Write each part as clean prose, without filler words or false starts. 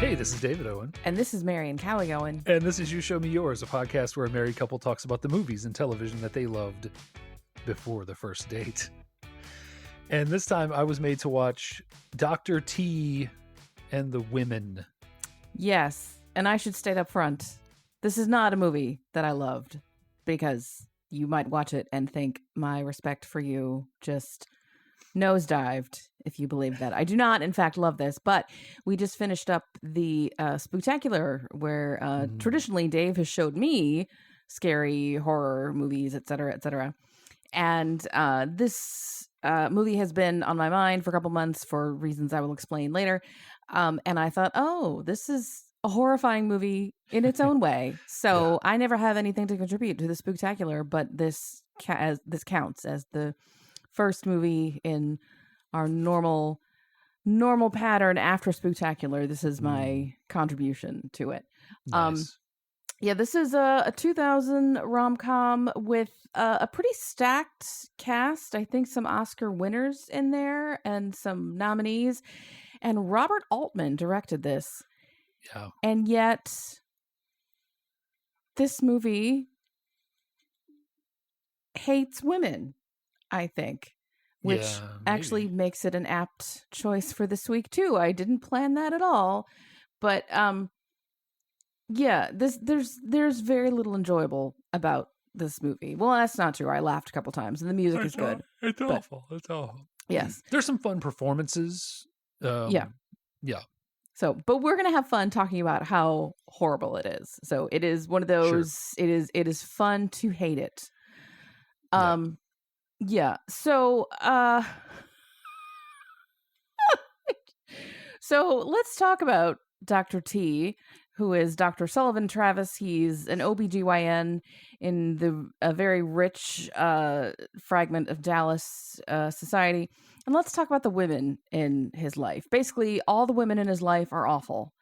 Hey, this is David Owen. And this is Marian Calligowan. And this is You Show Me Yours, a podcast where a married couple talks about the movies and television that they loved before the first date. And this time I was made to watch Dr. T and the Women. Yes, and I should state up front, this is not a movie that I loved, because you might watch it and think my respect for you just nosedived, if you believe that. I do not, in fact, love this, but we just finished up the Spooktacular, where traditionally Dave has showed me scary horror movies, etc., etc. And this movie has been on my mind for a couple months for reasons I will explain later. And I thought, oh, this is a horrifying movie in its own way. So I never have anything to contribute to the Spooktacular, but this counts as the first movie in our normal pattern after Spooktacular. This is my contribution to it. Nice. This is a 2000 rom-com with a pretty stacked cast. I think some Oscar winners in there and some nominees. And Robert Altman directed this. Yeah. And yet, this movie hates women, I think, which actually makes it an apt choice for this week, too. I didn't plan that at all. But, there's very little enjoyable about this movie. Well, that's not true. I laughed a couple times, and the music is good. It's awful. It's awful. Yes. There's some fun performances. Yeah. So, but we're going to have fun talking about how horrible it is. So it is one of those, it is fun to hate it. So, so let's talk about Dr. T, who is Dr. Sullivan Travis. He's an OBGYN in a very rich fragment of Dallas society. And let's talk about the women in his life. Basically, all the women in his life are awful,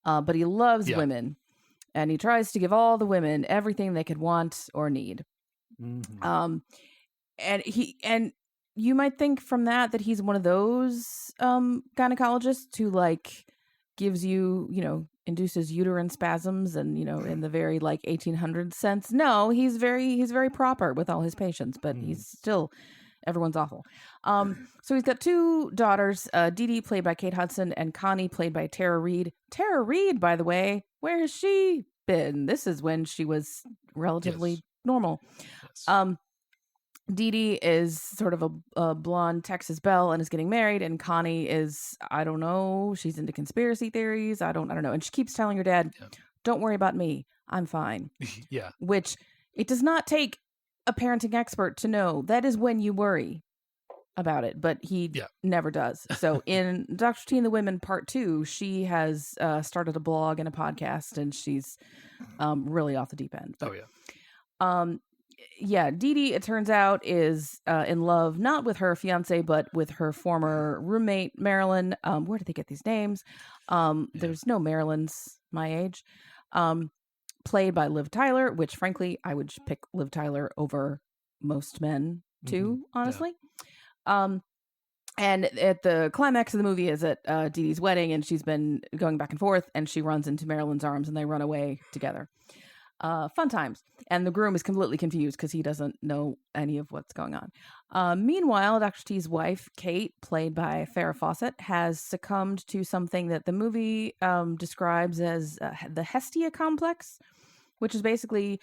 but he loves women, and he tries to give all the women everything they could want or need. Mm-hmm. And you might think from that he's one of those gynecologists who gives you, induces uterine spasms and, in the very 1800s sense. No, he's very proper with all his patients, but he's still, everyone's awful. So he's got two daughters, Dee Dee, played by Kate Hudson, and Connie, played by Tara Reid. Tara Reid, by the way, where has she been? This is when she was relatively normal. Yes. Dee Dee is sort of a blonde Texas belle and is getting married, and Connie is, I don't know, she's into conspiracy theories. I don't know. And she keeps telling her dad, don't worry about me. I'm fine. Yeah. Which it does not take a parenting expert to know that is when you worry about it, but he never does. So in Dr. T and the Women Part 2, she has started a blog and a podcast, and she's really off the deep end. But, Dee Dee, it turns out, is in love, not with her fiance, but with her former roommate, Marilyn. Where did they get these names? There's no Marilyns my age. Played by Liv Tyler, which, frankly, I would pick Liv Tyler over most men, too, honestly. And at the climax of the movie is at Dee Dee's wedding, and she's been going back and forth, and she runs into Marilyn's arms, and they run away together. Fun times. And the groom is completely confused because he doesn't know any of what's going on. Meanwhile, Dr. T's wife, Kate, played by Farrah Fawcett, has succumbed to something that the movie describes as the Hestia complex, which is basically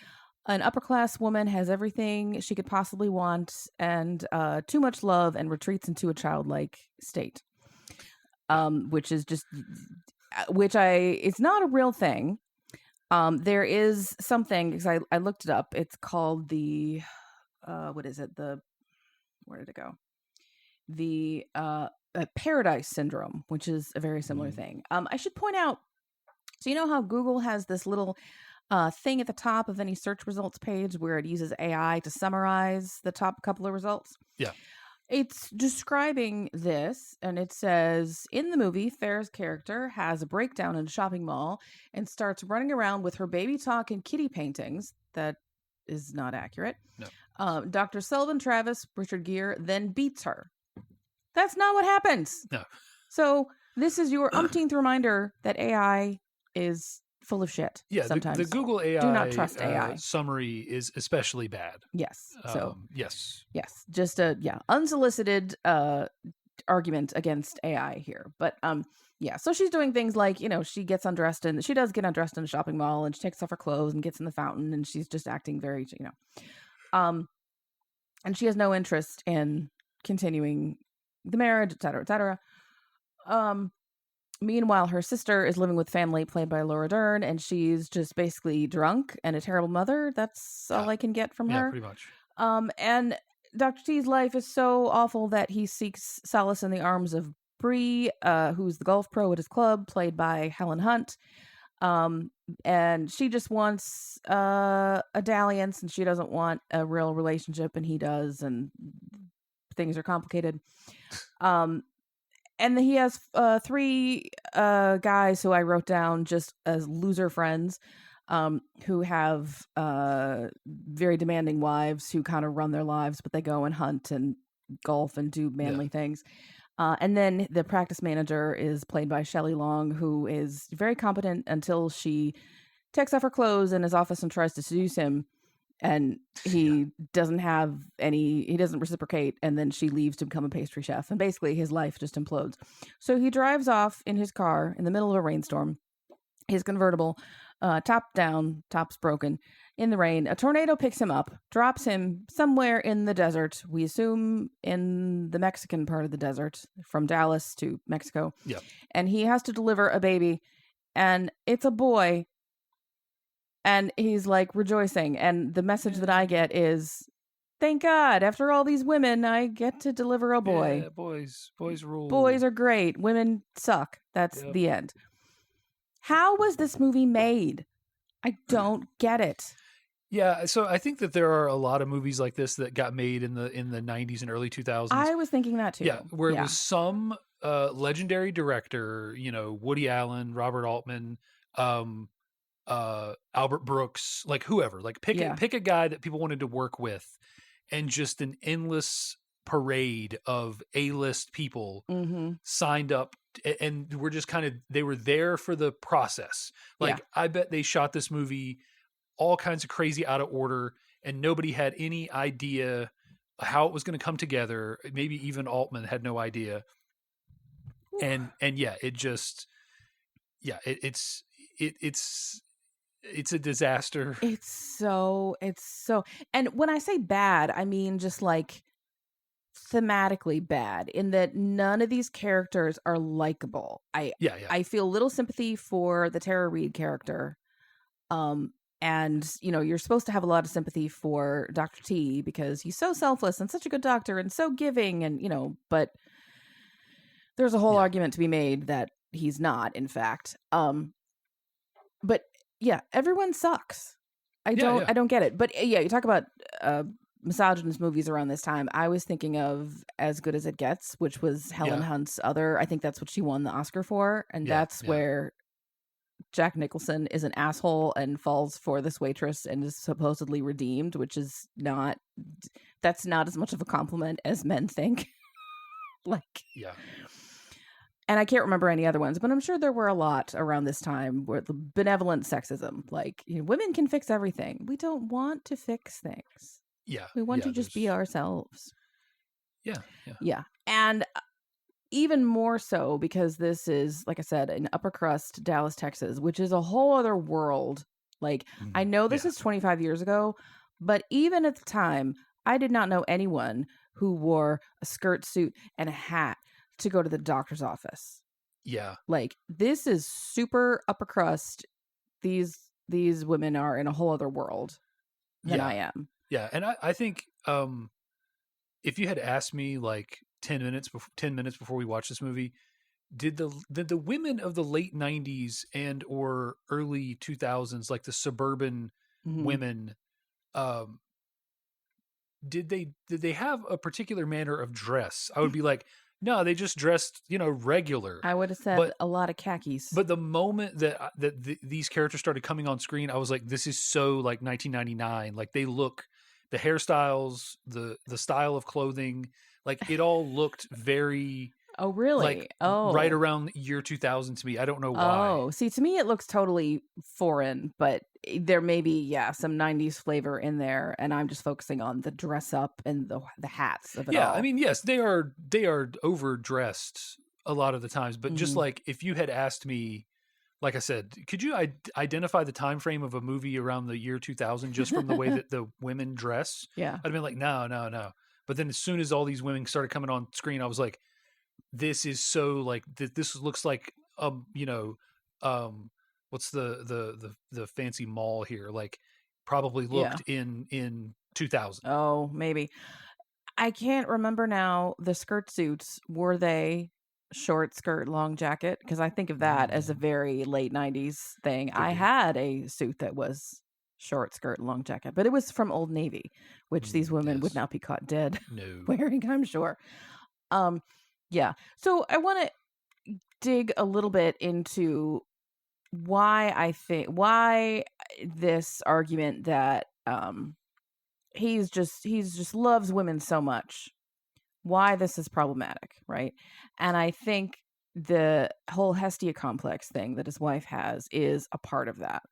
an upper-class woman has everything she could possibly want and too much love and retreats into a childlike state, it's not a real thing. There is something, because I looked it up. It's called the, where did it go? The Paradise Syndrome, which is a very similar thing. I should point out, so you know how Google has this little thing at the top of any search results page where it uses AI to summarize the top couple of results? Yeah. It's describing this, and it says, in the movie, Farrah's character has a breakdown in a shopping mall and starts running around with her baby talk and kitty paintings. That is not accurate. No. Dr. Sullivan Travis, Richard Gere, then beats her. That's not what happens. No. So This is your umpteenth reminder that AI is full of shit. Yeah, sometimes. the Google AI Do not trust AI. summary is especially bad. Yes. So yes. Just a unsolicited argument against AI here. But so she's doing things like, she gets undressed, and she does get undressed in a shopping mall, and she takes off her clothes and gets in the fountain, and she's just acting very, and she has no interest in continuing the marriage, et cetera, et cetera. Meanwhile, her sister is living with family, played by Laura Dern, and she's just basically drunk and a terrible mother. That's all I can get from her. Yeah, pretty much. And Dr. T's life is so awful that he seeks solace in the arms of Bree, who's the golf pro at his club, played by Helen Hunt. And she just wants a dalliance, and she doesn't want a real relationship, and he does, and things are complicated. And he has 3 guys who I wrote down just as loser friends, who have very demanding wives who kind of run their lives, but they go and hunt and golf and do manly things. And then the practice manager is played by Shelley Long, who is very competent until she takes off her clothes in his office and tries to seduce him. And he doesn't reciprocate. And then she leaves to become a pastry chef. And basically his life just implodes. So he drives off in his car in the middle of a rainstorm, his convertible, top down, top's broken, in the rain. A tornado picks him up, drops him somewhere in the desert. We assume in the Mexican part of the desert, from Dallas to Mexico. Yeah. And he has to deliver a baby, and it's a boy. And he's like rejoicing. And the message that I get is, thank God, after all these women, I get to deliver a boy. Yeah, boys rule. Boys are great. Women suck. That's the end. How was this movie made? I don't get it. Yeah, so I think that there are a lot of movies like this that got made in the 90s and early 2000s. I was thinking that too. Yeah, where it was some legendary director, Woody Allen, Robert Altman, Albert Brooks, like whoever, like pick a guy that people wanted to work with, and just an endless parade of A-list people signed up, and we're just they were there for the process. Like, I bet they shot this movie all kinds of crazy out of order, and nobody had any idea how it was going to come together. Maybe even Altman had no idea. And it just, it's a disaster. It's so, and when I say bad, I mean just like thematically bad, in that none of these characters are likable. I feel little sympathy for the Tara Reid character. And you're supposed to have a lot of sympathy for Dr. T because he's so selfless and such a good doctor and so giving, and but there's a whole argument to be made that he's not, in fact. But yeah, everyone sucks. I don't get it. But you talk about misogynist movies around this time. I was thinking of As Good as It Gets, which was Helen Hunt's other. I think that's what she won the Oscar for, and that's where Jack Nicholson is an asshole and falls for this waitress and is supposedly redeemed, which is not. That's not as much of a compliment as men think. And I can't remember any other ones, but I'm sure there were a lot around this time where the benevolent sexism, like, women can fix everything. We don't want to fix things. Yeah. We want to just be ourselves. Yeah. Yeah. And even more so because this is, like I said, in upper crust Dallas, Texas, which is a whole other world. Like, I know this is 25 years ago, but even at the time, I did not know anyone who wore a skirt suit and a hat to go to the doctor's office. Yeah. Like, this is super upper crust. These women are in a whole other world than I am. Yeah. And I think if you had asked me like 10 minutes before we watched this movie, did the women of the late 90s and or early 2000s, like the suburban women, did they have a particular manner of dress? I would be like, no, they just dressed, regular. I would have said a lot of khakis. But the moment that these characters started coming on screen, I was like, this is so like 1999. Like, they look, the hairstyles, the style of clothing, like it all looked very Oh, really? Like right Oh. around year 2000 to me. I don't know why. Oh, see, to me, it looks totally foreign, but there may be, yeah, some 90s flavor in there, and I'm just focusing on the dress up and the hats of it Yeah, I all. mean, yes, they are overdressed a lot of the times, but just Hmm. like if you had asked me, like I said, could you identify the time frame of a movie around the year 2000 just from the way that the women dress? Yeah. I'd have been like, no, no, no. But then as soon as all these women started coming on screen, I was like, this is so like this looks like you know, what's the fancy mall here? Like probably Yeah. looked in 2000. Oh, maybe. I can't remember now. The skirt suits, were they short skirt, long jacket? Because I think of that as a Mm, very late 90s thing. could I be. had a suit that was short skirt, long jacket, but it was from Old Navy, which these women would Yes. not be caught dead No. wearing, I'm sure. Um, yeah. So I want to dig a little bit into why this argument that he's just loves women so much, why this is problematic, right? And I think the whole Hestia complex thing that his wife has is a part of that.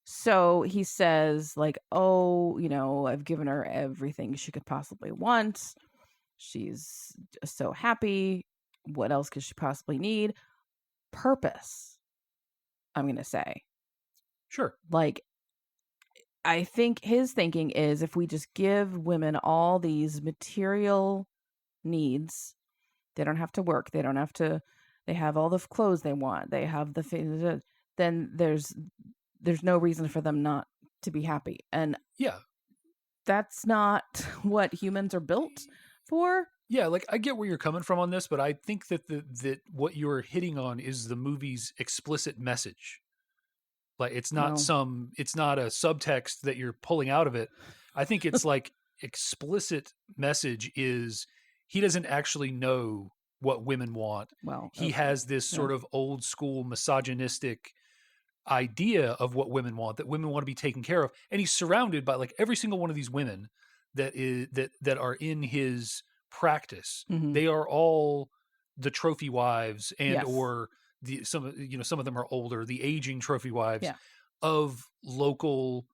So he says, like, oh, I've given her everything she could possibly want. She's just so happy. What else could she possibly need? Purpose, I'm going to say. Sure. Like, I think his thinking is if we just give women all these material needs, they don't have to work, they have all the clothes they want, they have then there's no reason for them not to be happy. And Yeah. that's not what humans are built for. Yeah, like I get where you're coming from on this, but I think that that what you're hitting on is the movie's explicit message. Like No. it's not a subtext that you're pulling out of it. I think it's like explicit message is he doesn't actually know what women want. Well, He okay. has this Yeah. sort of old school misogynistic idea of what women want, that women want to be taken care of, and he's surrounded by like every single one of these women that are in his practice. Mhm. They are all the trophy wives and Yes. or some of them are older, the aging trophy wives Yeah. of local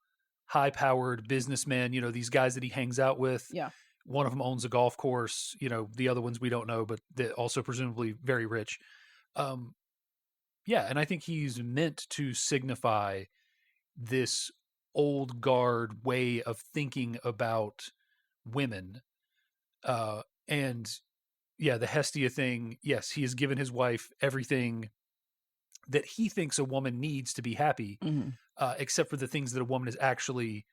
high powered businessmen, these guys that he hangs out with. Yeah. One of them owns a golf course, the other ones we don't know, but they're also presumably very rich. um yeah, and I think he's meant to signify this old guard way of thinking about women. And yeah, the Hestia thing, yes, he has given his wife everything that he thinks a woman needs to be happy, Mhm. except for the things that a woman is actually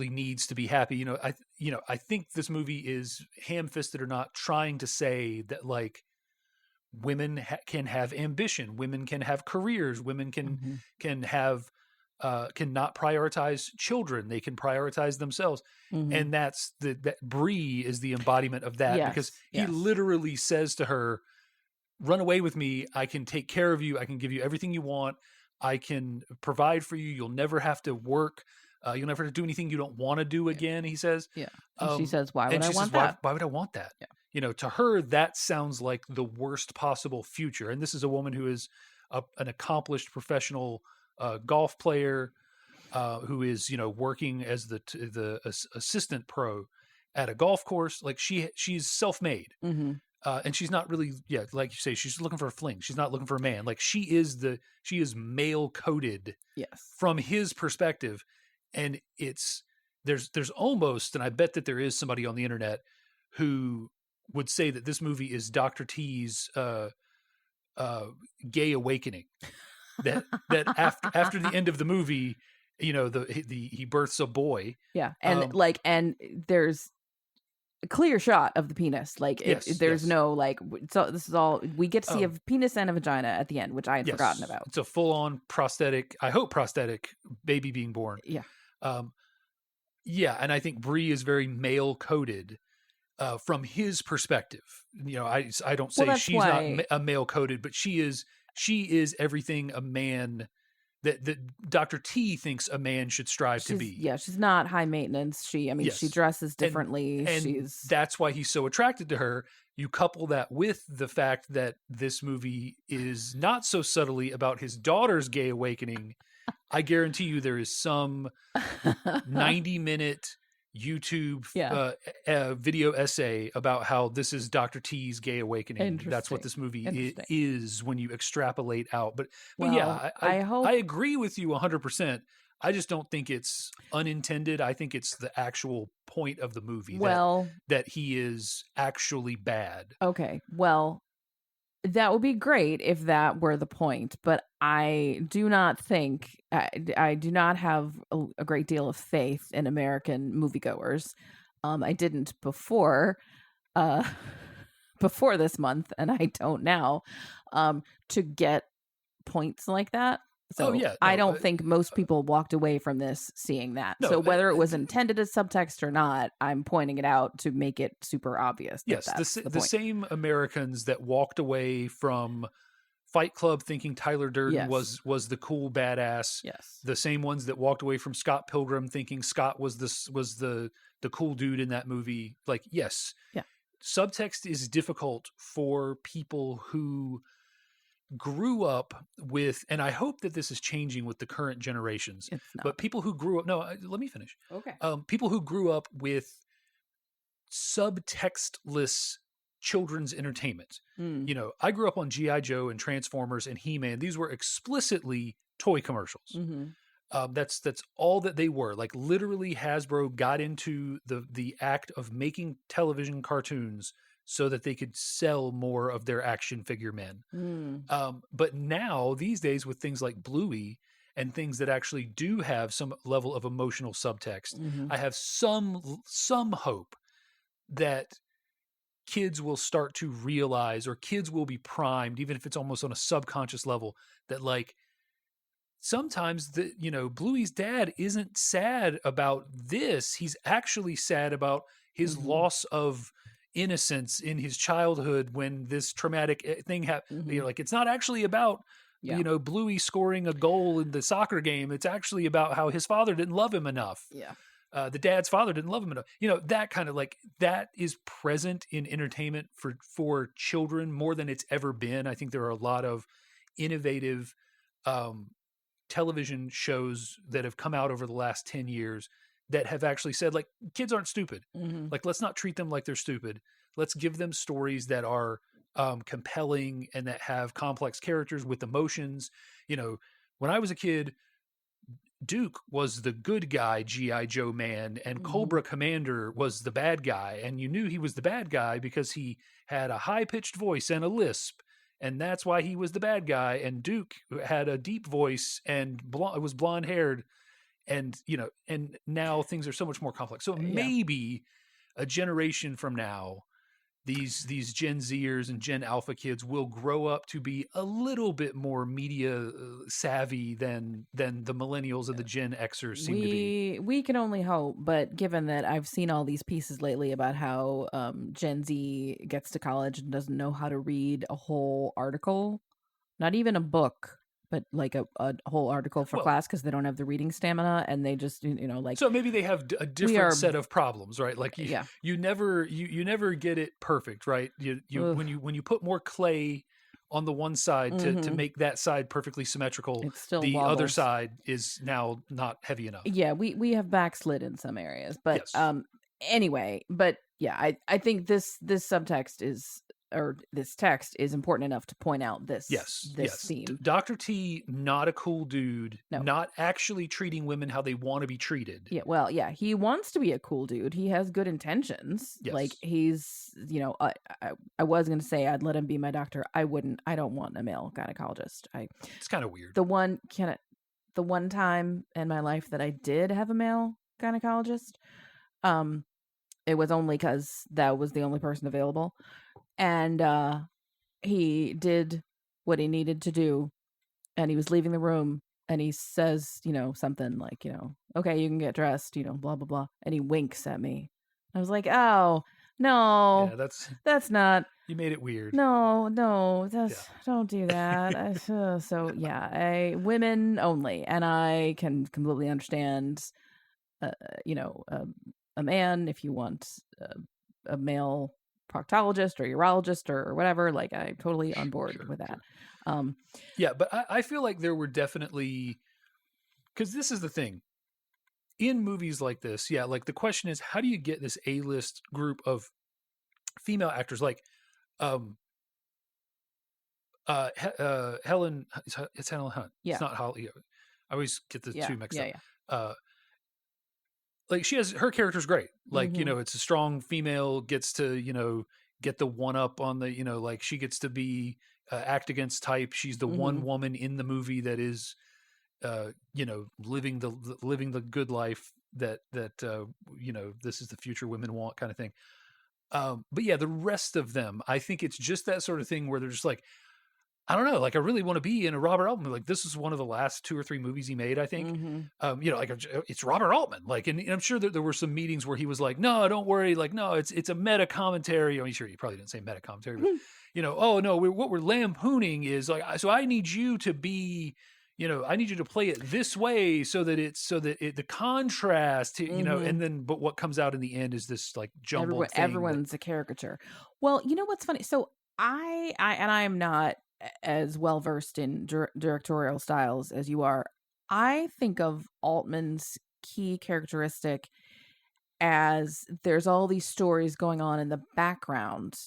needs to be happy. I think this movie is ham-fisted or not trying to say that like women can have ambition, women can have careers, women Mhm. can have can not prioritize children, they can prioritize themselves. Mhm. And that Bree is the embodiment of that, because Yes. he Yes. literally says to her, run away with me, I can take care of you, I can give you everything you want, I can provide for you, you'll never have to work, you'll never have to do anything you don't want to do Yeah. again, he says. Yeah. And she says, "Why would And I she says, want that?" why would I want that? Yeah. To her, that sounds like the worst possible future. And this is a woman who is an accomplished professional golf player, who is, working as the assistant pro at a golf course. Like she's self-made. Mhm. And she's not really, yeah, like you say, she's looking for a fling. She's not looking for a man. Like she is male coded Yes. from his perspective. And there's almost, and I bet that there is somebody on the internet who would say that this movie is Dr. T's gay awakening. That after the end of the movie, he births a boy. Yeah. And Um, and there's a clear shot of the penis. Like Yes, there's yes. no like so this is all we get to see a Um, penis and a vagina at the end, which I had forgotten yes, about. it's a full-on prosthetic. I hope prosthetic baby being born. Yeah. Um, yeah, and I think Bree is very male coded from his perspective. I don't say that's she's not why a male coded, but she is everything a man that Dr. T thinks a man should strive to be. she's not high maintenance. She Yes. dresses And differently. and She's that's why he's so attracted to her. you couple that with the fact that this movie is not so subtly about his daughter's gay awakening, I guarantee you there is some 90-minute YouTube Yeah. video essay about how this is Dr. T's gay awakening. That's what this movie Interesting. is when you extrapolate out. But Well, yeah, I hope I agree with you 100%. I just don't think it's unintended. I think it's the actual point of the movie well, that he is actually bad. okay. Well, that would be great if that were the point, but I do not think I do not have a great deal of faith in American moviegoers. I didn't before uh before this month, and I don't now, to get points like that. So Oh, yeah. I No, don't think most people walked away from this seeing that. no, So whether it was intended as subtext or not, I'm pointing it out to make it super obvious. That yes, that's the the point. same Americans that walked away from Fight Club thinking Tyler Durden Yes. was the cool badass. Yes. The same ones that walked away from Scott Pilgrim thinking Scott was the cool dude in that movie. Like, yes. Yeah. Subtext is difficult for people who grew up with, and I hope that this is changing with the current generations, It's not. but people who grew up, no, let me finish. Okay. People who grew up with subtextless children's entertainment. Mm. You know, I grew up on G.I. Joe and Transformers and He-Man. These were explicitly toy commercials. Mm-hmm. That's all that they were. Like, literally, Hasbro got into the act of making television cartoons so that they could sell more of their action figure men. Mm. But now, these days, with things like Bluey and things that actually do have some level of emotional subtext, Mm-hmm. I have some hope that kids will start to realize, or kids will be primed, even if it's almost on a subconscious level, that like sometimes Bluey's dad isn't sad about this. He's actually sad about his Mhm. loss of innocence in his childhood when this traumatic thing happened. Mhm. Like, it's not actually about Yeah. Bluey scoring a goal in the soccer game. It's actually about how his father didn't love him enough. Yeah. The dad's father didn't love him enough. That kind of, like, that is present in entertainment for children more than it's ever been. I think there are a lot of innovative television shows that have come out over the last 10 years that have actually said, like, kids aren't stupid. Mm-hmm. Like, let's not treat them like they're stupid. Let's give them stories that are compelling and that have complex characters with emotions. When I was a kid, Duke was the good guy G.I. Joe man, and Mhm. Cobra Commander was the bad guy. And you knew he was the bad guy because he had a high-pitched voice and a lisp. And that's why he was the bad guy. And Duke had a deep voice and was blonde-haired. And, and now things are so much more complex. So Yeah. maybe a generation from now, these Gen Zers and Gen Alpha kids will grow up to be a little bit more media savvy than the millennials and the Gen Xers seem to be. We can only hope, but given that I've seen all these pieces lately about how Gen Z gets to college and doesn't know how to read a whole article, not even a book, but like a whole article for Well- class because they don't have the reading stamina, and they just like So maybe they have a different are- set of problems, right? Like yeah. you never get it perfect, right? You Ugh. when you put more clay on the one side to Mhm. make that side perfectly symmetrical, It still the other wobbles. side is now not heavy enough. Yeah, we have backslid in some areas, but Yes. anyway, but yeah, I think this subtext is, or this text is important enough to point out this Yes. theme. Dr. T, not a cool dude, No. not actually treating women how they want to be treated. Yeah, well, yeah, he wants to be a cool dude. He has good intentions. Yes. Like he's, I was gonna say I'd let him be my doctor. I wouldn't. I don't want a male gynecologist. It's kind of weird. The one time in my life that I did have a male gynecologist, it was only because that was the only person available, and he did what he needed to do, and he was leaving the room, and he says, something like, okay, you can get dressed, blah blah blah, and he winks at me. I was like, oh no, Yeah, that's not. you made it weird. No, don't do that. So yeah, women only, and I can completely understand. A man, if you want a male proctologist or urologist or whatever. Like, I'm totally on board with that. Yeah, but I feel like there were definitely, because this is the thing in movies like this. Yeah, like the question is, how do you get this A-list group of female actors like Helen? It's Helen Hunt. Yeah. It's not Holly. I always get the two mixed up. Yeah. Like she has, her character's great. Like, Mhm. it's a strong female, gets to, get the one up on the, like she gets to be act against type. She's the one woman in the movie that is, living the good life that this is the future women want, kind of thing. But yeah, the rest of them, I think it's just that sort of thing where they're just like, I don't know, like I really want to be in a Robert Altman. Like this is one of the last 2 or 3 movies he made, I think. Like it's Robert Altman. Like, and I'm sure that there were some meetings where he was like, "No, don't worry. Like, no, it's a meta commentary." I mean, sure, he probably didn't say meta commentary, but oh no, what we're lampooning is like, so I need you to be, I need you to play it this way so that the contrast, and then but what comes out in the end is this like jumbled thing. Everyone's a caricature. Well, you know what's funny? So I am not as well versed in directorial styles as you are. I think of Altman's key characteristic as there's all these stories going on in the background,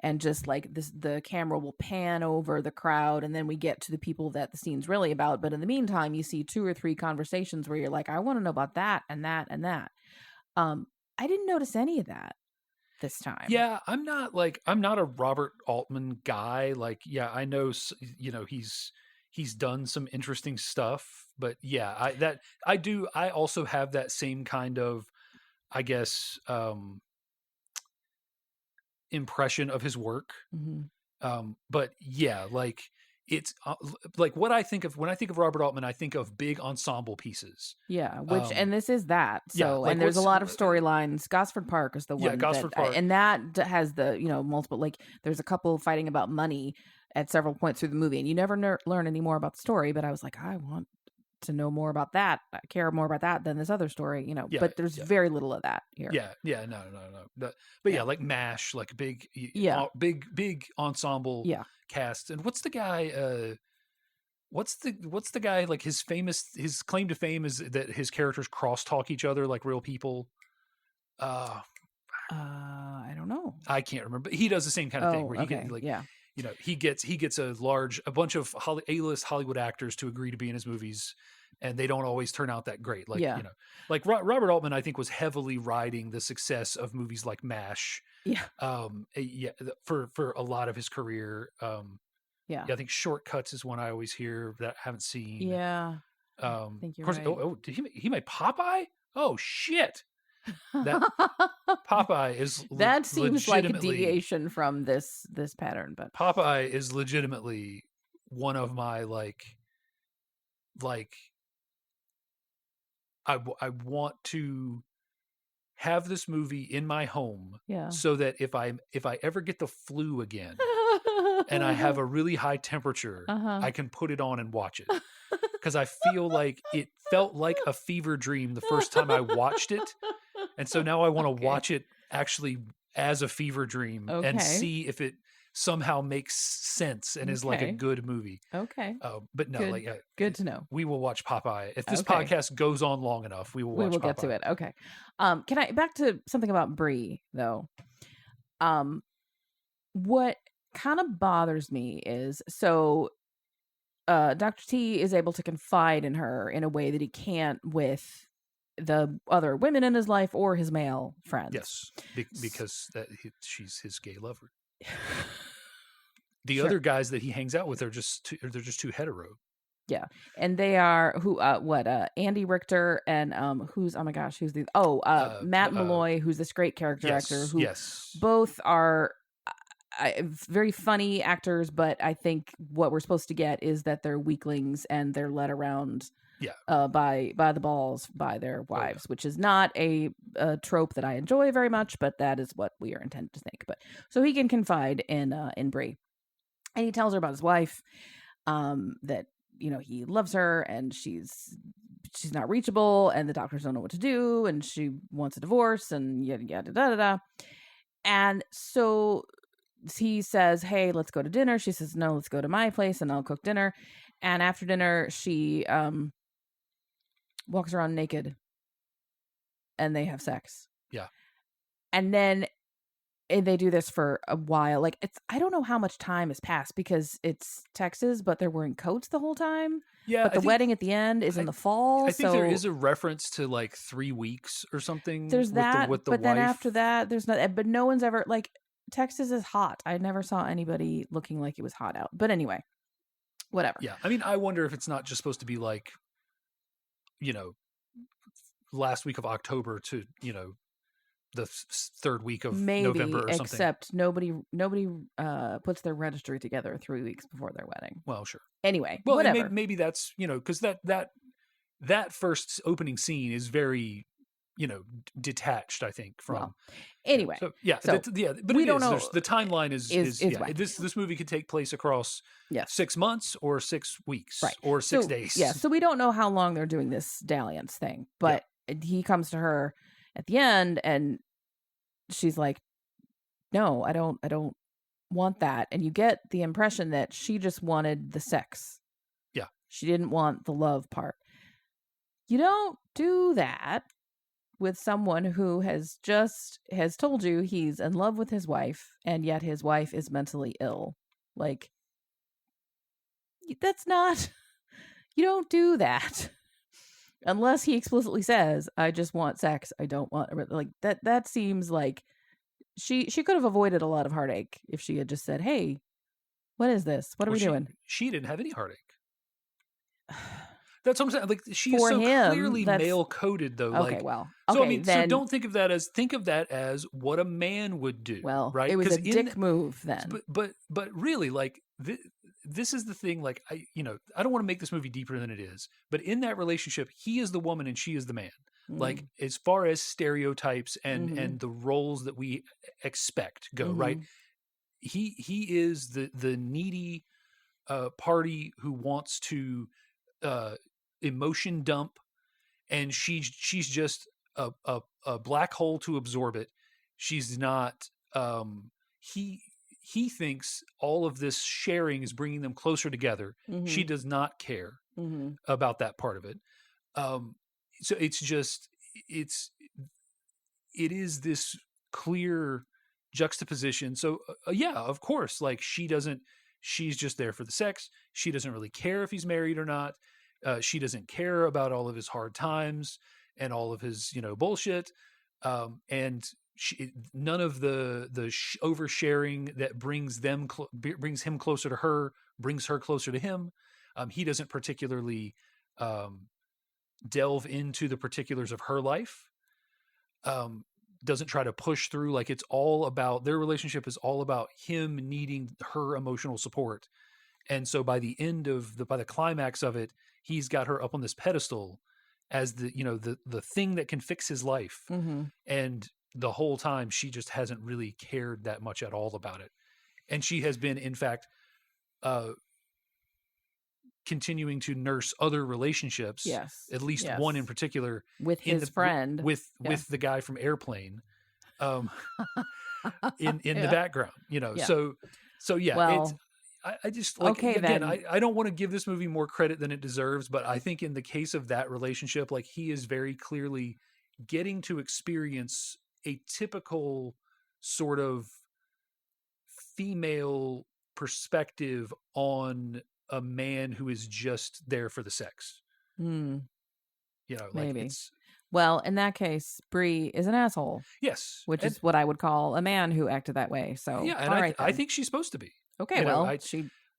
and just like this, the camera will pan over the crowd, and then we get to the people that the scene's really about. But in the meantime, you see 2 or 3 conversations where you're like, I want to know about that and that and that. I didn't notice any of that this time. Yeah, I'm not a Robert Altman guy. Like, yeah, I know, he's done some interesting stuff, but yeah, I also have that same kind of, I guess, impression of his work. But yeah, like it's like what I think of when I think of Robert Altman, I think of big ensemble pieces. Yeah, which and this is that. So yeah, like and there's a lot of storylines. Gosford Park is the one. Yeah, Gosford Park, and that has the multiple. Like there's a couple fighting about money at several points through the movie, and you never learn any more about the story. But I was like, I want to know more about that. I care more about that than this other story. Yeah, but there's very little of that here. Yeah, no. But yeah, like MASH, like big ensemble. Yeah. Cast. And what's the guy what's the guy, like his claim to fame is that his characters crosstalk each other like real people. I don't know, I can't remember, but he does the same kind of thing where he gets like, he gets a bunch of A-list Hollywood actors to agree to be in his movies, and they don't always turn out that great. Like, like Robert Altman, I think, was heavily riding the success of movies like MASH. For a lot of his career. I think Shortcuts is one I always hear that I haven't seen. I think you're right. Did he made Popeye? Oh shit. That Popeye is that seems like a deviation from this pattern, but Popeye is legitimately one of my like I want to have this movie in my home, so that if I ever get the flu again and I have a really high temperature, I can put it on and watch it, because I feel like it felt like a fever dream the first time I watched it, and so now I want to watch it actually as a fever dream and see if it somehow makes sense and is like a good movie. But no, good, good to know. We will watch Popeye if this podcast goes on long enough. We will Popeye. Get to it. Okay. Can I back to something about Brie though? What kind of bothers me is Dr. T is able to confide in her in a way that he can't with the other women in his life or his male friends. Yes, because she's his gay lover. The other guys that he hangs out with are just too hetero. Yeah, and they are Andy Richter and who's Matt Malloy, who's this great character actor who both are very funny actors, but I think what we're supposed to get is that they're weaklings and they're led around by the balls by their wives, which is not a trope that I enjoy very much, but that is what we are intended to think. But so he can confide in Brie, and he tells her about his wife, that he loves her and she's not reachable, and the doctors don't know what to do, and she wants a divorce, and yada yada da da da. And so he says, "Hey, let's go to dinner." She says, "No, let's go to my place and I'll cook dinner." And after dinner, she walks around naked and they have sex. Yeah. And then they do this for a while. Like, I don't know how much time has passed because it's Texas, but they're wearing coats the whole time. Yeah. But the wedding at the end is in the fall. I think so there is a reference to like 3 weeks or something. there's that. With the but wife. Then after that, there's not. But no one's ever like Texas is hot. I never saw anybody looking like it was hot out. But anyway, whatever. Yeah. I mean, I wonder if it's not just supposed to be like, you know, last week of October to, you know, the third week of November or something. Except nobody puts their registry together 3 weeks before their wedding. Well, sure. Anyway, well, whatever. Maybe that's, you know, because that first opening scene is very, you know, detached, I think, from. Well, anyway, but we don't know. The timeline is this movie could take place across 6 months or 6 weeks, right, or 6 days. Yeah, so we don't know how long they're doing this dalliance thing, but he comes to her at the end and she's like, "No, I don't want that." And you get the impression that she just wanted the sex. Yeah. She didn't want the love part. You don't do that with someone who has told you he's in love with his wife and yet his wife is mentally ill. Like, that's not, you don't do that. Unless he explicitly says, "I just want sex. I don't want," like that. That seems like she could have avoided a lot of heartache if she had just said, "Hey, what is this? What are we doing?" She didn't have any heartache. That's what I'm saying. Like, she is For so him, clearly male coded, though. Okay, like, well, so I mean, so don't think of that as what a man would do. Well, right? It was a dick move then. But really, like, this is the thing. Like, I don't want to make this movie deeper than it is, but in that relationship, he is the woman and she is the man. Like, as far as stereotypes and the roles that we expect go, right? He is the needy party who wants to emotion dump, and she's just a black hole to absorb it. She's not. He thinks all of this sharing is bringing them closer together. She does not care about that part of it. So it's just it is this clear juxtaposition. So yeah, of course, like, she's just there for the sex. She doesn't really care if he's married or not. She doesn't care about all of his hard times and all of his, bullshit. And none of the oversharing that brings him closer to her, brings her closer to him. He doesn't particularly delve into the particulars of her life. Doesn't try to push through. Like, it's all about, their relationship is all about him needing her emotional support. And so by the climax of it, he's got her up on this pedestal as the thing that can fix his life. And the whole time, she just hasn't really cared that much at all about it. And she has been, in fact, continuing to nurse other relationships. Yes. At least one in particular. With his friend. With the guy from Airplane. In the background, So yeah, well, I just, like, okay, again, then. I don't want to give this movie more credit than it deserves, but I think in the case of that relationship, like, he is very clearly getting to experience a typical sort of female perspective on a man who is just there for the sex. Like, maybe. Well, in that case, Bree is an asshole. Yes. Which is what I would call a man who acted that way. So yeah, and I think she's supposed to be. Okay,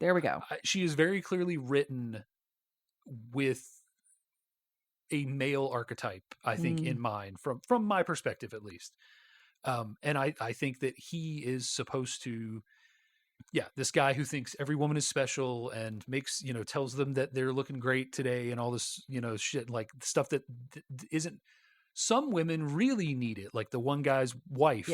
there we go. She is very clearly written with a male archetype, I think, in mind, from my perspective, at least. And I think that he is supposed to, this guy who thinks every woman is special and makes, tells them that they're looking great today and all this, shit, like stuff that isn't, some women really need it. Like the one guy's wife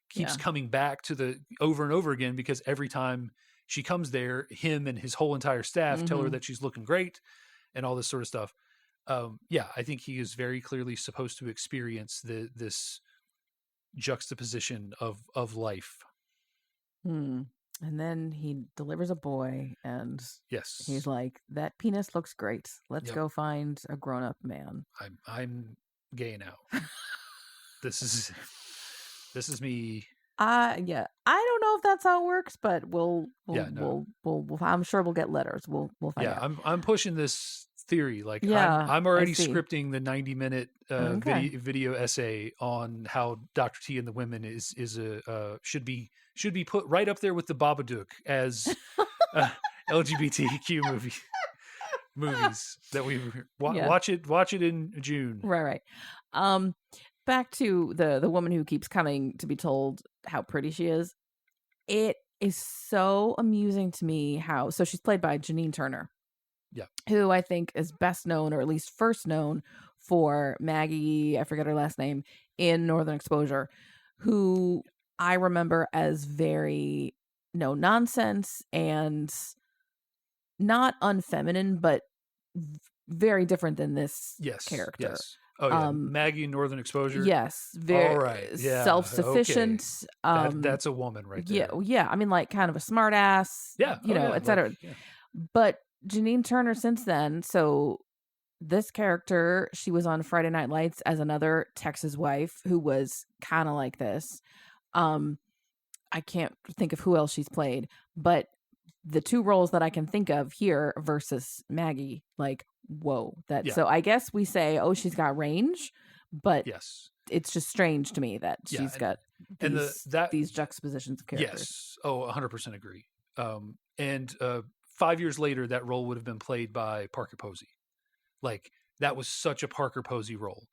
keeps coming back to over and over again, because every time she comes there, him and his whole entire staff tell her that she's looking great and all this sort of stuff. I think he is very clearly supposed to experience this juxtaposition of life. Hmm. And then he delivers a boy, and Yes. he's like, "That penis looks great. Let's Yep. go find a grown-up man." I'm gay now. This is me. Yeah. I don't know if that's how it works, but Yeah, no. we'll I'm sure we'll get letters. We'll find Yeah, out. I'm pushing this theory. Like, Yeah, I'm I already see. scripting the 90-minute Okay. video essay on how Dr. T and the Women is a should be put right up there with the Babadook as LGBTQ movies that we Yeah. watch it in June. Right. Back to the woman who keeps coming to be told how pretty she is. It is so amusing to me how she's played by Janine Turner. Yeah. Who I think is best known, or at least first known, for Maggie, I forget her last name, in Northern Exposure, who I remember as very no nonsense and not unfeminine, but very different than this character. Yes. Oh yeah, Maggie in Northern Exposure. Yes, very all right. Yeah, self-sufficient. Okay. That's a woman right there. Yeah. I mean, like, kind of a smart ass. Yeah, etc. Like, yeah. But Janine Turner, since then, so this character, she was on Friday Night Lights as another Texas wife who was kind of like this. I can't think of who else she's played, but the two roles that I can think of here versus Maggie, like, whoa, so I guess we say, oh, she's got range, but yes, it's just strange to me that she's got these juxtapositions of characters. Yes. Oh, 100% agree. And 5 years later, that role would have been played by Parker Posey. Like, that was such a Parker Posey role.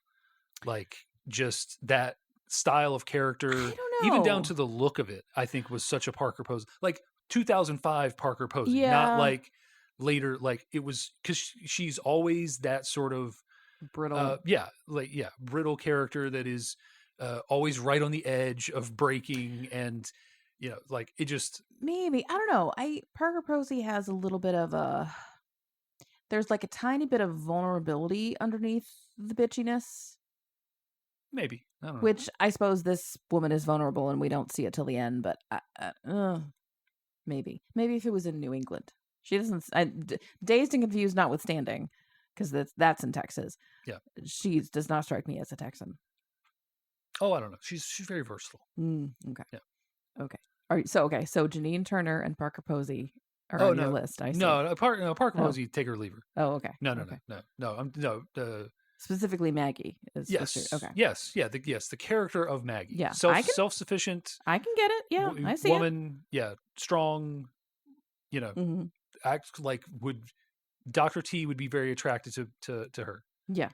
Like, just that style of character, I don't know. even down to the look of it, I think was such a Parker Posey. Like 2005 Parker Posey, not like later. Like, it was because she's always that sort of brittle, brittle character that is always right on the edge of breaking, and like, it just maybe, I don't know. Parker Posey has a little bit of there's like a tiny bit of vulnerability underneath the bitchiness. Maybe. I don't know. Which I suppose this woman is vulnerable and we don't see it till the end, but maybe if it was in New England. She doesn't, Dazed and Confused notwithstanding, because that's in Texas. Yeah. She does not strike me as a Texan. Oh, I don't know. She's very versatile. Okay. Yeah. Okay. All right. So Janine Turner and Parker Posey are on your list. I see. No, Parker Posey, take her or leave her. Oh, okay. No. Specifically Maggie. Yes. Okay. Yes. Yeah. The character of Maggie. Yeah. Self-sufficient. I can get it. Yeah. I see woman. It. Yeah. Strong. Act like Dr. T would be very attracted to her. Yeah.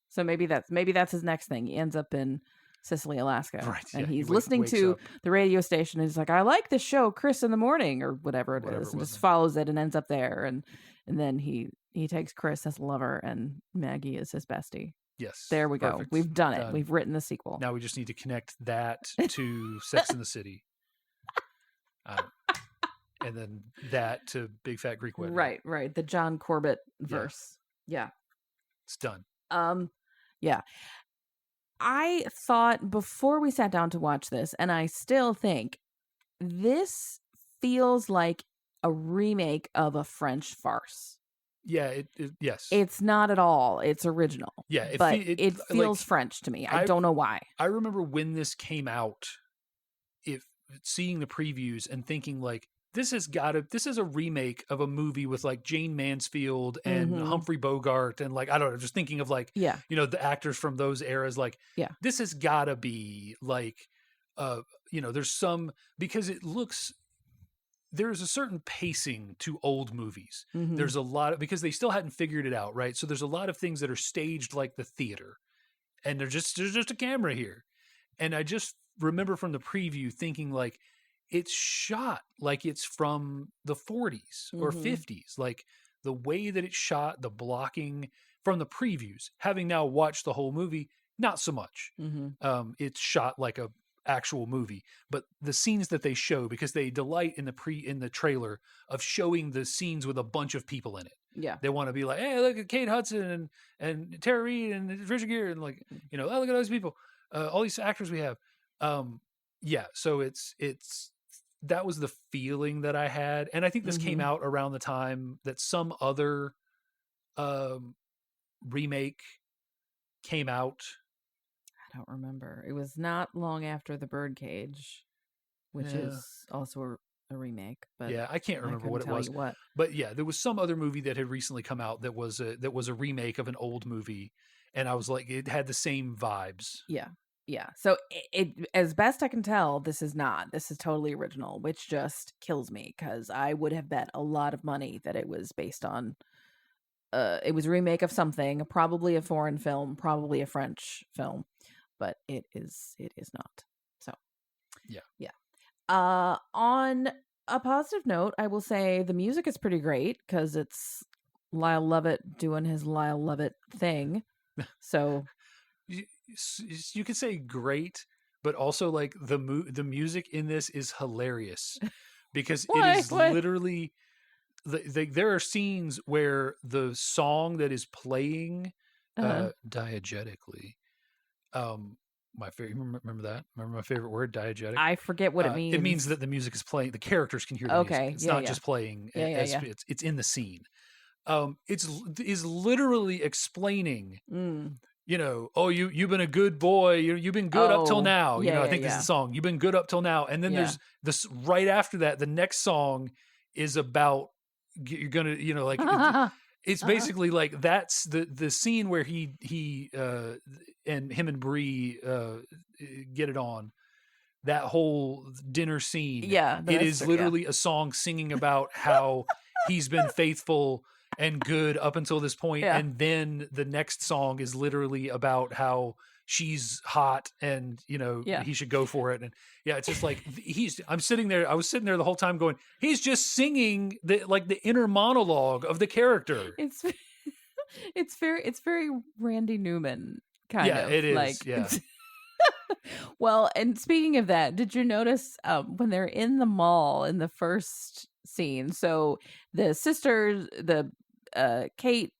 So maybe that's his next thing. He ends up in Sicily, Alaska, right? And he's listening to the radio station, and he's like, "I like this show, Chris in the Morning," or whatever it is, and just follows it and ends up there, and then he takes Chris as a lover, and Maggie is his bestie. Yes, there we go. We've done it. Done. We've written the sequel. Now we just need to connect that to Sex and the City. And then that to Big Fat Greek Wedding. Right. The John Corbett verse. Yeah. It's done. Yeah. I thought before we sat down to watch this, and I still think this feels like a remake of a French farce. Yeah, yes. It's not at all. It's original. Yeah, it feels like, French to me. I don't know why. I remember when this came out, seeing the previews and thinking like, this is a remake of a movie with like Jane Mansfield and Humphrey Bogart, and like, I don't know, just thinking of like, the actors from those eras, like, this has gotta be like, there's some, because there's a certain pacing to old movies. There's a lot of, because they still hadn't figured it out, right? So there's a lot of things that are staged like the theater, and there's just a camera here. And I just remember from the preview thinking like, it's shot like it's from the 40s or 50s. Like the way that it's shot, the blocking from the previews, having now watched the whole movie, not so much. It's shot like a actual movie, but the scenes that they show, because they delight in the trailer of showing the scenes with a bunch of people in it. Yeah. They want to be like, hey, look at Kate Hudson and Tara Reid and Richard Gere, and like, oh, look at all these people, all these actors we have. Yeah, so it's that was the feeling that I had, and I think this came Mhm. out around the time that some other um remake came out. I don't remember. It was not long after The Birdcage, which Yeah. is also a remake, but Yeah, I can't I remember couldn't what it tell was. you what. But yeah, there was some other movie that had recently come out that was a remake of an old movie, and I was like, it had the same vibes. Yeah. Yeah. So it as best I can tell, this is not. This is totally original, which just kills me because I would have bet a lot of money that it was based on it was a remake of something, probably a foreign film, probably a French film, but it is not. So, Yeah. yeah. On a positive note, I will say the music is pretty great because it's Lyle Lovett doing his Lyle Lovett thing. So, You, you could say great, but also like the music in this is hilarious because it why? is What? literally there are scenes where the song that is playing Uh, diegetically, my favorite, remember that, remember my favorite word, diegetic. I forget what it It means means. that the music is playing, the characters can hear the music, Okay. it's Yeah. not Yeah. just playing Yeah. Yeah. as Yeah. it's in the scene. It's is literally explaining, Mm. oh, you've been a good boy, you've been good up till Oh. now, Yeah. I Yeah. think this is Yeah. the song, you've been good up till now, and then Yeah. there's this right after that, the next song is about you're gonna, like it's basically like that's the scene where he and him and Bree get it on, that whole dinner scene. Yeah. It That's is true. Yeah. literally a song singing about how he's been faithful and good up until this point, Yeah. and then the next song is literally about how she's hot and Yeah. he should go for it. And yeah, it's just like I was sitting there the whole time going, he's just singing the inner monologue of the character. It's it's very Randy Newman kind Yeah, of it is. like. Yeah. Well, and speaking of that, did you notice when they're in the mall in the first scene? So the sisters, the Kate,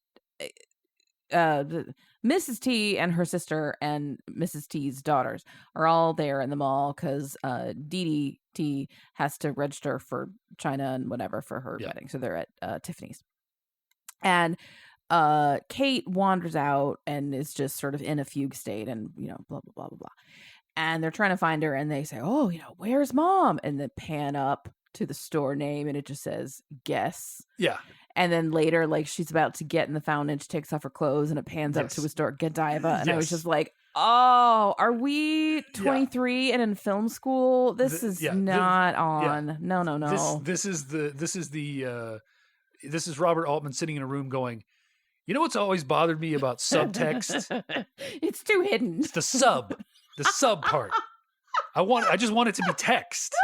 the, Mrs. T and her sister and Mrs. T's daughters are all there in the mall because Dee Dee T has to register for China and whatever for her Yeah. wedding. So they're at Tiffany's. And Kate wanders out and is just sort of in a fugue state and, blah, blah, blah, blah, blah. And they're trying to find her and they say, oh, where's mom? And then pan up to the store name and it just says Guess. Yeah. And then later, like she's about to get in the fountain and she takes off her clothes and it pans up to a store, Godiva. And I was Yes. just like, oh, are we 23 and in film school? This is not on. No. This is Robert Altman sitting in a room going, what's always bothered me about subtext? It's too hidden. It's the sub part. I just want it to be text.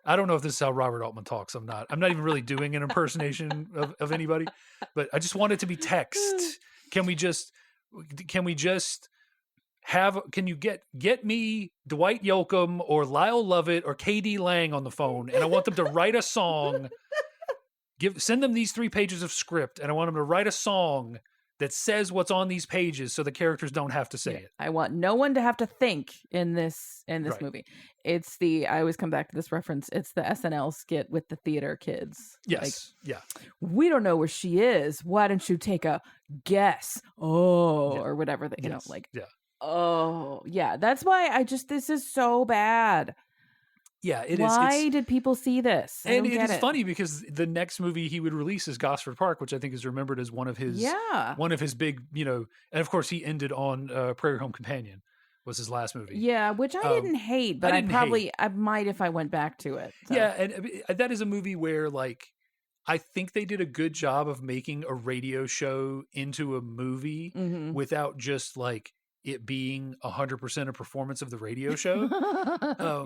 I don't know if this is how Robert Altman talks. I'm not even really doing an impersonation of anybody, but I just want it to be text. Can we just can you get me Dwight Yoakam or Lyle Lovett or KD Lang on the phone, and I want them to write a song. Send them these 3 pages of script, and I want them to write a song that says what's on these pages, so the characters don't have to say it. I want no one to have to think in this Right. movie. It's I always come back to this reference. It's the SNL skit with the theater kids. Yes. Like, yeah. we don't know where she is. Why don't you take a guess? Oh, Yeah. or whatever. Yes. Yeah. Oh, yeah. That's why this is so bad. Yeah, it is. Why did people see this? I And don't it get is funny because the next movie he would release is Gosford Park, which I think is remembered as one of his big, and of course he ended on Prairie Home Companion was his last movie. Yeah, which I didn't hate, but I might if I went back to it. So. Yeah, and that is a movie where like I think they did a good job of making a radio show into a movie without just like it being 100% a performance of the radio show.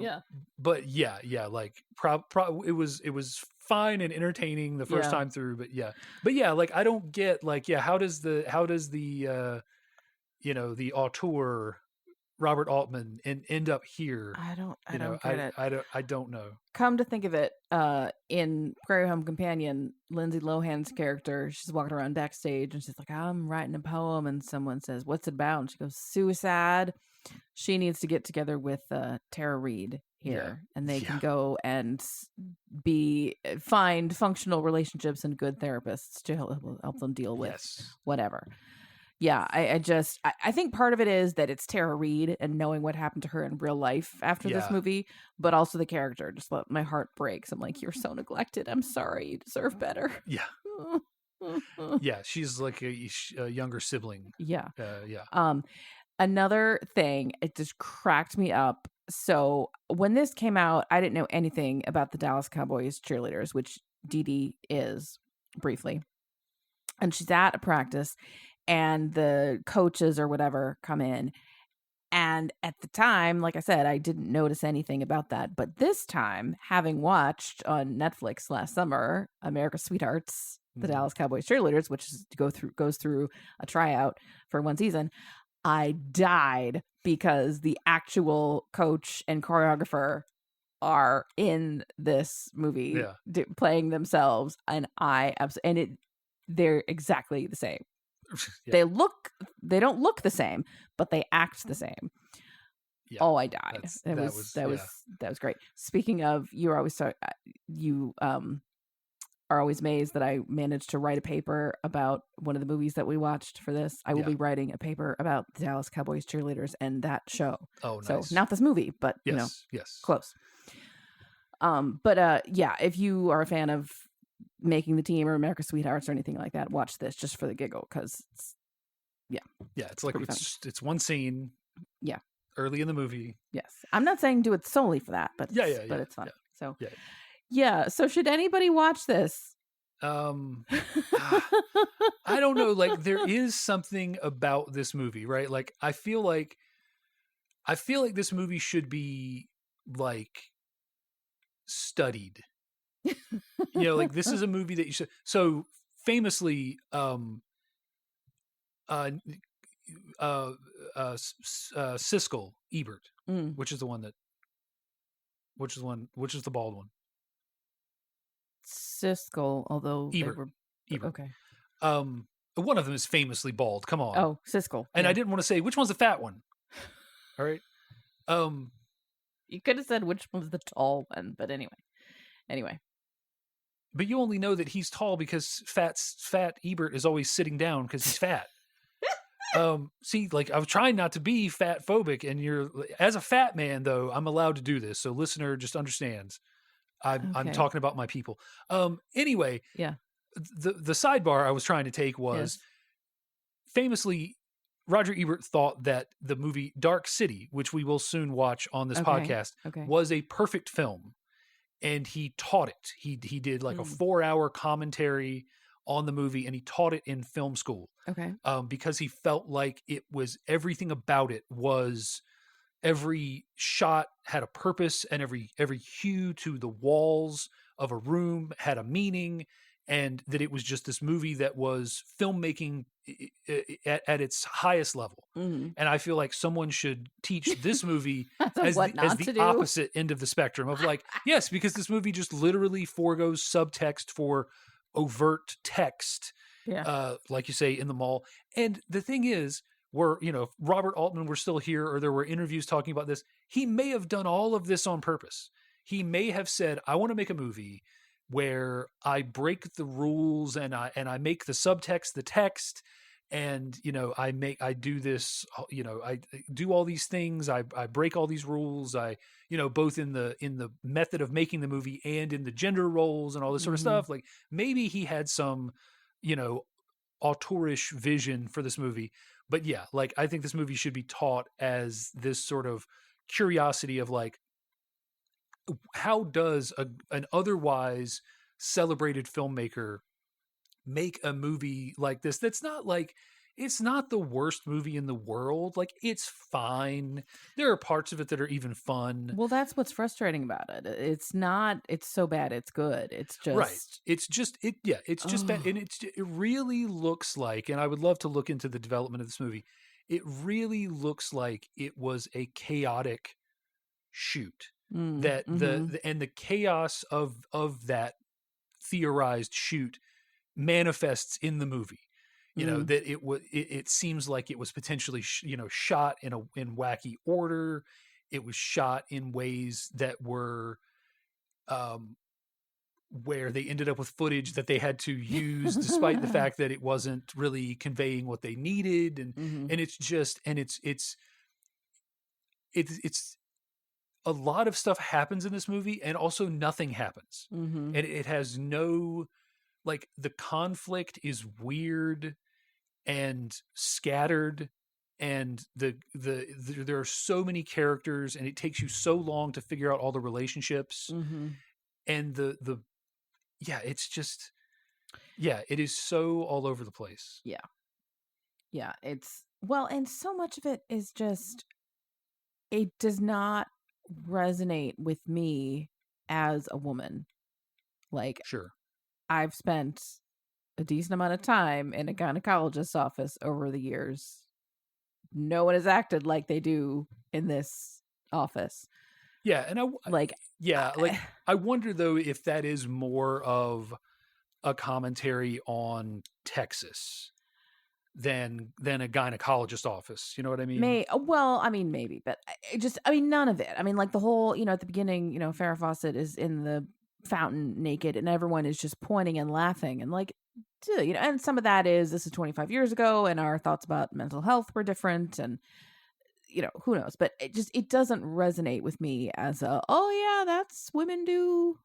Yeah. But yeah, like it was fine and entertaining the first time through, but yeah, like I don't get like, how does the the auteur Robert Altman end up here? I don't get it. I don't know. Come to think of it, in Prairie Home Companion, Lindsay Lohan's character, she's walking around backstage and she's like, I'm writing a poem, and someone says, what's it about? And she goes, suicide. She needs to get together with Tara Reid here, and they can go and find functional relationships and good therapists to help them deal with whatever. Yeah, I think part of it is that it's Tara Reid and knowing what happened to her in real life after this movie, but also the character just let my heart breaks. I'm like, you're so neglected. I'm sorry. You deserve better. Yeah. Yeah, she's like a younger sibling. Yeah. Yeah. Another thing, it just cracked me up. So when this came out, I didn't know anything about the Dallas Cowboys cheerleaders, which Dee Dee is briefly. And she's at a practice, and the coaches or whatever come in. And at the time, like I said, I didn't notice anything about that. But this time, having watched on Netflix last summer, America's Sweethearts, the Dallas Cowboys cheerleaders, which goes through a tryout for one season, I died because the actual coach and choreographer are in this movie playing themselves, and they're exactly the same. Yeah. They don't look the same, but they act the same. Yeah, oh, I died. That was great. Speaking of, you are always amazed that I managed to write a paper about one of the movies that we watched for this. I will be writing a paper about the Dallas Cowboys cheerleaders and that show. Oh, nice. So not this movie, but close. If you are a fan of Making the Team or America's Sweethearts or anything like that, watch this just for the giggle, because it's like it's one scene. Yeah. Early in the movie. Yes. I'm not saying do it solely for that, but it's fun. So so should anybody watch this? I don't know. Like, there is something about this movie, right? Like, I feel like this movie should be like studied. Like, this is a movie that you should. So famously, Siskel Ebert, which is the bald one. Siskel, although Ebert. Okay. One of them is famously bald. Come on. Oh, Siskel. And I didn't want to say which one's the fat one. All right. You could have said which one's the tall one, but anyway. But you only know that he's tall because fat Ebert is always sitting down because he's fat. See, like, I was trying not to be fat phobic, and as a fat man though, I'm allowed to do this. So listener just understands. I'm talking about my people. Anyway, the sidebar I was trying to take was famously Roger Ebert thought that the movie Dark City, which we will soon watch on this podcast, was a perfect film, and he taught it. He did like a 4-hour commentary on the movie, and he taught it in film school. Because he felt like everything about it was, every shot had a purpose, and every hue to the walls of a room had a meaning, and that it was just this movie that was filmmaking at its highest level. And I feel like someone should teach this movie as the opposite end of the spectrum of, like, yes, because this movie just literally forgoes subtext for overt text, like you say, in the mall. And the thing is, if Robert Altman were still here, or there were interviews talking about this, he may have done all of this on purpose. He may have said, I want to make a movie where I break the rules, and I make the subtext the text, and I do this, I do all these things, I break all these rules, I both in the method of making the movie and in the gender roles and all this sort of stuff. Like, maybe he had some auteurish vision for this movie. But yeah, like, I think this movie should be taught as this sort of curiosity of, like, how does an otherwise celebrated filmmaker make a movie like this? That's not like, it's not the worst movie in the world. Like, it's fine. There are parts of it that are even fun. Well, that's what's frustrating about it. It's not, it's so bad it's good. It's just right. It's just bad. And it really looks like, and I would love to look into the development of this movie, it really looks like it was a chaotic shoot. That the chaos of that theorized shoot manifests in the movie. You know, that it seems like it was potentially shot in wacky order. It was shot in ways that were where they ended up with footage that they had to use despite the fact that it wasn't really conveying what they needed. And it's a lot of stuff happens in this movie, and also nothing happens. And it has no, like, the conflict is weird and scattered, and there are so many characters, and it takes you so long to figure out all the relationships. And it's just, it is so all over the place. It's, well, and so much of it is just, it does not resonate with me as a woman. Like, Sure. I've spent a decent amount of time in a gynecologist's office over the years. No one has acted like they do in this office. Yeah, and I wonder though if that is more of a commentary on Texas than a gynecologist office. You know what I mean? Maybe, but none of it. I mean, like the whole, at the beginning, Farrah Fawcett is in the fountain naked, and everyone is just pointing and laughing, and like, dude, and some of that is, this is 25 years ago, and our thoughts about mental health were different, and who knows? But it doesn't resonate with me as that's women do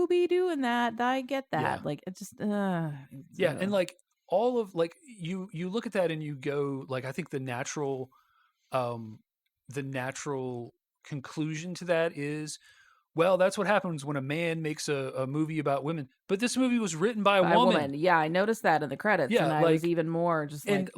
be doing that. I get that. Yeah. Like, it just and like all of, like, you look at that and you go, like, I think the natural conclusion to that is, well, that's what happens when a man makes a movie about women. But this movie was written by a woman. Yeah, I noticed that in the credits, and I was even more just ugh.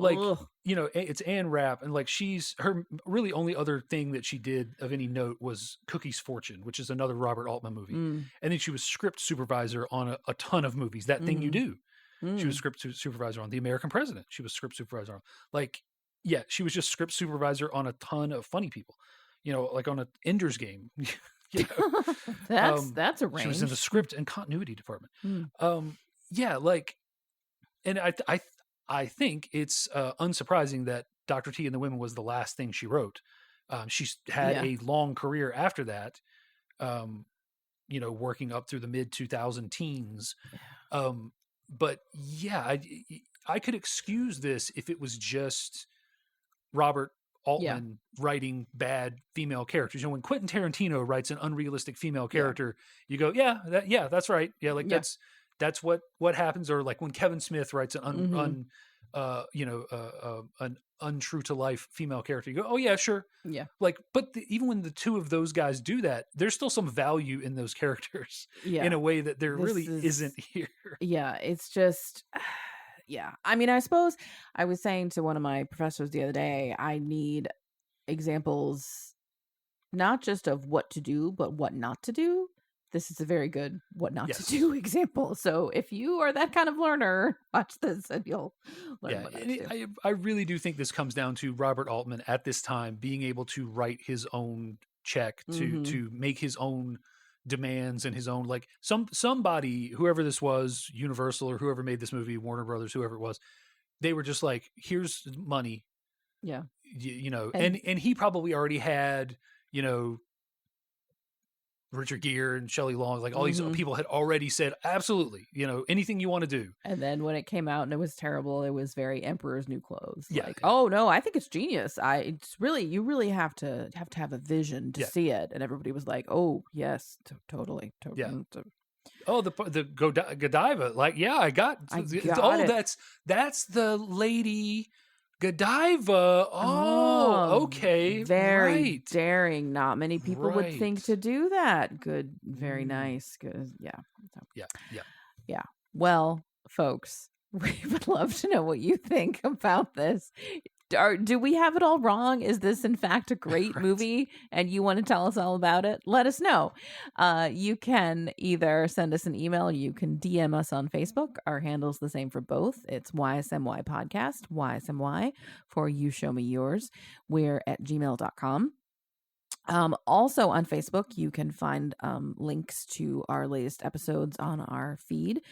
It's Anne Rapp, and like, her really only other thing that she did of any note was Cookie's Fortune, which is another Robert Altman movie. And then she was script supervisor on a ton of movies. That Thing You Do. She was script supervisor on The American President. She was script supervisor on, like, she was just script supervisor on a ton of funny people. Like on a Ender's Game. That's a range. She was in the script and continuity department. And I think it's unsurprising that Dr. T and the Women was the last thing she wrote. She had a long career after that, working up through the mid 2000 teens. But I could excuse this if it was just Robert Altman writing bad female characters. When Quentin Tarantino writes an unrealistic female character, you go, that's right. Yeah, like that's what happens. Or like when Kevin Smith writes an untrue to life female character, you go, oh yeah, sure. Yeah. Like, but even when the two of those guys do that, there's still some value in those characters in a way that there isn't here. Yeah, it's just. Yeah. I mean, I suppose I was saying to one of my professors the other day, I need examples, not just of what to do, but what not to do. This is a very good what not to do example. So if you are that kind of learner, watch this and you'll learn what not to do. I really do think this comes down to Robert Altman at this time being able to write his own check, to make his own demands and his own, like, somebody, whoever this was, Universal or whoever made this movie, Warner Brothers, whoever it was, they were just like, here's money. And he probably already had, Richard Gere and Shelley Long, like all these people had already said, absolutely, anything you want to do. And then when it came out and it was terrible, it was very Emperor's New Clothes. Yeah. Like, oh no, I think it's genius. You really have to have a vision to see it. And everybody was like, oh yes, totally. Yeah. Oh, the Godiva, like, I got it. That's the lady Godiva. Oh, okay. Very daring. Not many people would think to do that. Good. Very nice. Good. Yeah. Yeah. Well, folks, we would love to know what you think about this. Do we have it all wrong? Is this in fact a great movie and you want to tell us all about it? Let us know. You can either send us an email, or you can DM us on Facebook. Our handle's the same for both. It's YSMY Podcast, YSMY for You Show Me Yours. We're at gmail.com. Also on Facebook, you can find links to our latest episodes on our feed.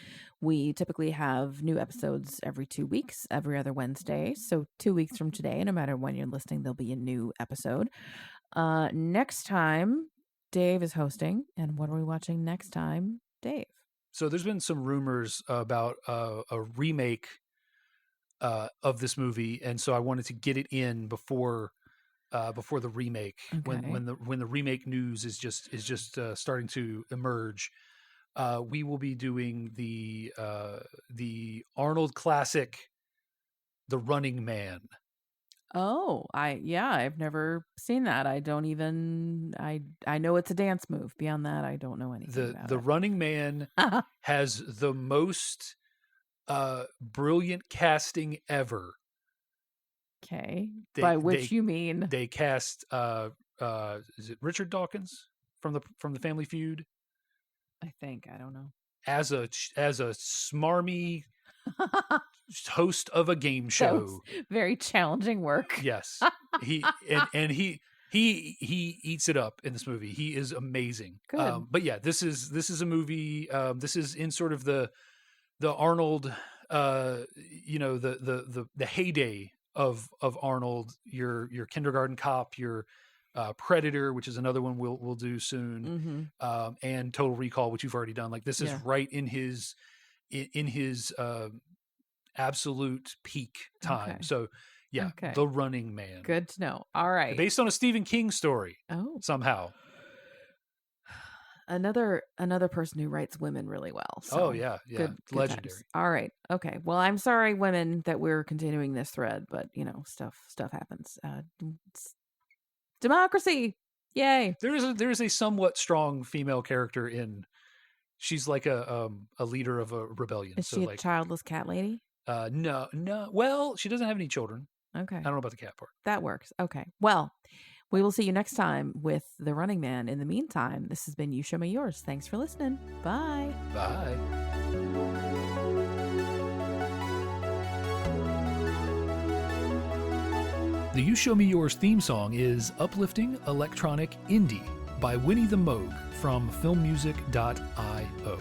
We typically have new episodes every 2 weeks, every other Wednesday. So 2 weeks from today, no matter when you're listening, there'll be a new episode. Next time, Dave is hosting. And what are we watching next time, Dave? So there's been some rumors about a remake of this movie, and so I wanted to get it in before the remake. Okay. When the remake news is just starting to emerge. We will be doing the Arnold classic, The Running Man. Oh, I've never seen that. I don't even I know it's a dance move. Beyond that, I don't know anything about The it. Running Man has the most brilliant casting ever. Okay. By which you mean they cast is it Richard Dawkins from the Family Feud? I think, I don't know. As a smarmy host of a game show. Very challenging work. Yes. He eats it up in this movie. He is amazing. Good. But yeah, this is a movie. This is in sort of the Arnold, the heyday of Arnold. Your Kindergarten Cop, your Predator, which is another one we'll do soon, and Total Recall, which you've already done. Like this is right in his absolute peak time. Okay. So yeah, Okay. The Running Man. Good to know. All right. Based on a Stephen King story. Oh. Somehow. Another person who writes women really well. So oh yeah. good Legendary. times. All right. Okay. Well, I'm sorry, women, that we're continuing this thread, but stuff happens. It's democracy. Yay. There is a somewhat strong female character in. She's like a leader of a rebellion. Is she a childless cat lady? No. Well, she doesn't have any children. Okay. I don't know about the cat part. That works. Okay. Well, we will see you next time with The Running Man. In the meantime, this has been You Show Me Yours. Thanks for listening. Bye. Bye. The You Show Me Yours theme song is Uplifting Electronic Indie by Winnie the Moog from filmmusic.io.